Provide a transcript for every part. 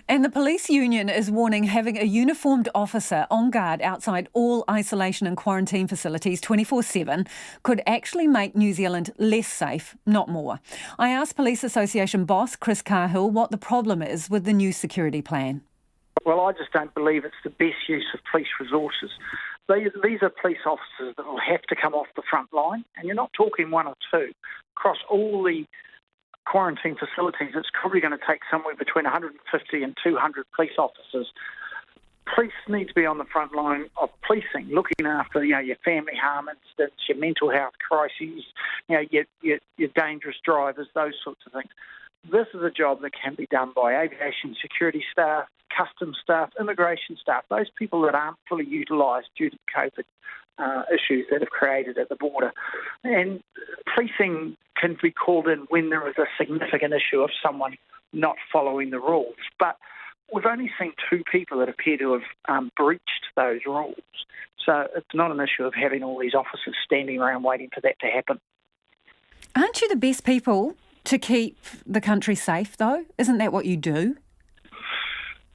And the police union is warning having a uniformed officer on guard outside all isolation and quarantine facilities 24/7 could actually make New Zealand less safe, not more. I asked Police Association boss Chris Cahill what the problem is with the new security plan. Well, I just don't believe it's the best use of police resources. These are police officers that will have to come off the front line, and you're not talking one or two. Across all the quarantine facilities, it's probably going to take somewhere between 150 and 200 police officers. Police need to be on the front line of policing, looking after your family harm incidents, your mental health crises, your dangerous drivers, those sorts of things. This is a job that can be done by aviation security staff, customs staff, immigration staff, those people that aren't fully utilised due to COVID issues that have created at the border. And policing can be called in when there is a significant issue of someone not following the rules. But we've only seen two people that appear to have breached those rules. So it's not an issue of having all these officers standing around waiting for that to happen. Aren't you the best people to keep the country safe, though? Isn't that what you do?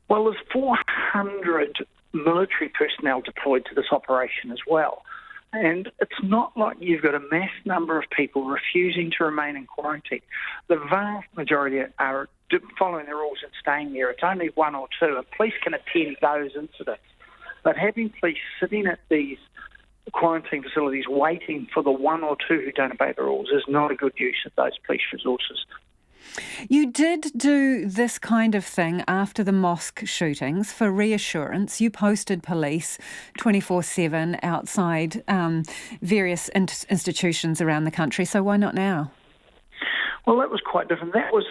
Well, there's 400 military personnel deployed to this operation as well. And it's not like you've got a mass number of people refusing to remain in quarantine. The vast majority are following the rules and staying there. It's only one or two, and police can attend those incidents. But having police sitting at these quarantine facilities waiting for the one or two who don't obey the rules is not a good use of those police resources. You did do this kind of thing after the mosque shootings for reassurance. You posted police 24/7 outside various institutions around the country. So why not now? Well, that was quite different. That was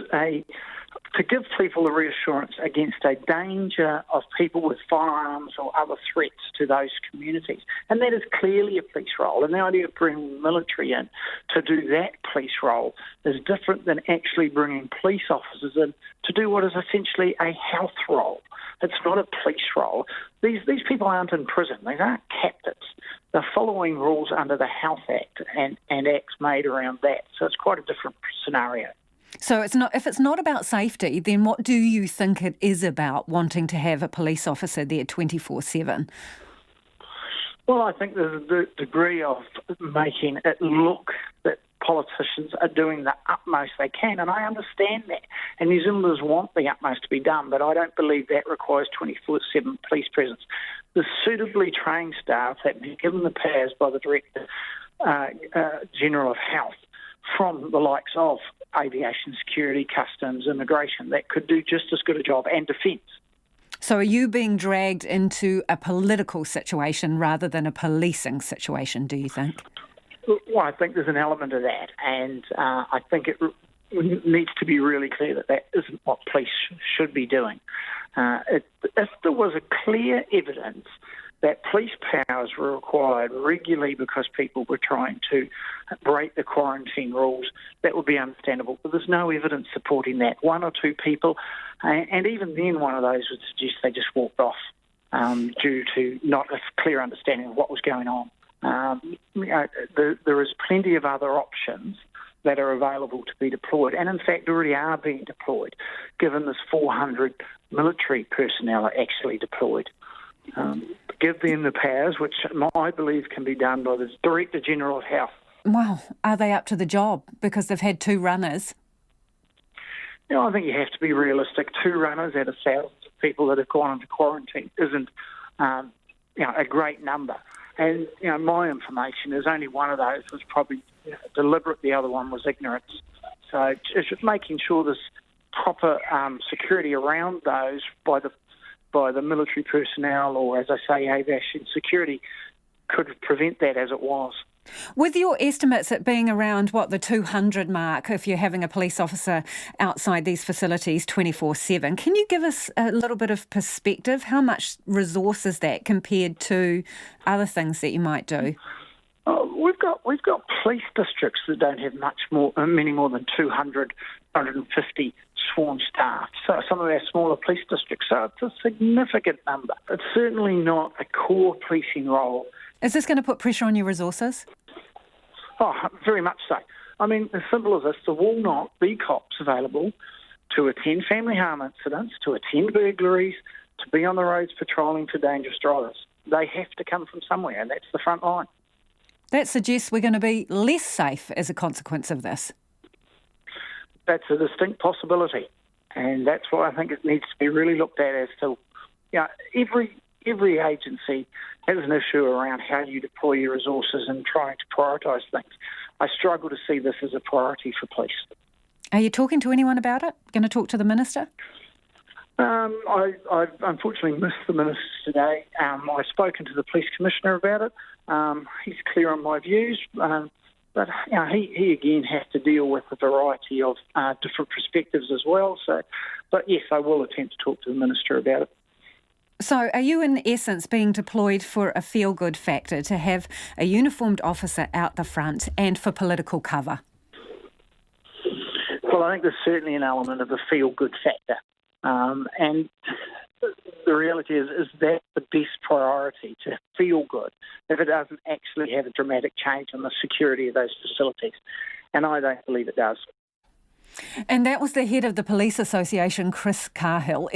to give people a reassurance against a danger of people with firearms or other threats to those communities. And that is clearly a police role. And the idea of bringing the military in to do that police role is different than actually bringing police officers in to do what is essentially a health role. It's not a police role. These people aren't in prison. They aren't captives. They're following rules under the Health Act and acts made around that. So it's quite a different scenario. So if it's not about safety, then what do you think it is about wanting to have a police officer there 24/7? Well, I think there's the degree of making it look that politicians are doing the utmost they can, and I understand that. And New Zealanders want the utmost to be done, but I don't believe that requires 24/7 police presence. The suitably trained staff that have been given the powers by the Director General of Health from the likes of aviation security, customs, immigration, that could do just as good a job, and defence. So are you being dragged into a political situation rather than a policing situation, do you think? Well, I think there's an element of that, and I think it needs to be really clear that that isn't what police should be doing. If there was a clear evidence that police powers were required regularly because people were trying to break the quarantine rules, that would be understandable. But there's no evidence supporting that. One or two people, and even then one of those would suggest they just walked off due to not a clear understanding of what was going on. There is plenty of other options that are available to be deployed, and in fact already are being deployed, given this 400 military personnel are actually deployed. Give them the powers, which I believe can be done by the Director General of Health. Well, are they up to the job? Because they've had two runners. I think you have to be realistic. Two runners out of thousands of people that have gone into quarantine isn't a great number. And my information is only one of those was probably deliberate, the other one was ignorance. So it's just making sure there's proper security around those by the military personnel, or, as I say, aviation security, could prevent that as it was. With your estimates at being around, the 200 mark, if you're having a police officer outside these facilities 24/7, can you give us a little bit of perspective? How much resource is that compared to other things that you might do? We've got police districts that don't have many more than 200, 150 sworn staff. So some of our smaller police districts, so it's a significant number. It's certainly not a core policing role. Is this going to put pressure on your resources? Oh, very much so. I mean, as simple as this, there will not be cops available to attend family harm incidents, to attend burglaries, to be on the roads patrolling for dangerous drivers. They have to come from somewhere, and that's the front line. That suggests we're going to be less safe as a consequence of this. That's a distinct possibility, and that's why I think it needs to be really looked at as to, every agency has an issue around how you deploy your resources and trying to prioritise things. I struggle to see this as a priority for police. Are you talking to anyone about it? Going to talk to the Minister? I've unfortunately missed the Minister today. I've spoken to the Police Commissioner about it. He's clear on my views, but he again has to deal with a variety of different perspectives as well. But yes, I will attempt to talk to the Minister about it. So are you in essence being deployed for a feel-good factor, to have a uniformed officer out the front and for political cover? Well, I think there's certainly an element of a feel-good factor. And the reality is that the best priority, to feel good, if it doesn't actually have a dramatic change on the security of those facilities. And I don't believe it does. And that was the head of the Police Association, Chris Cahill.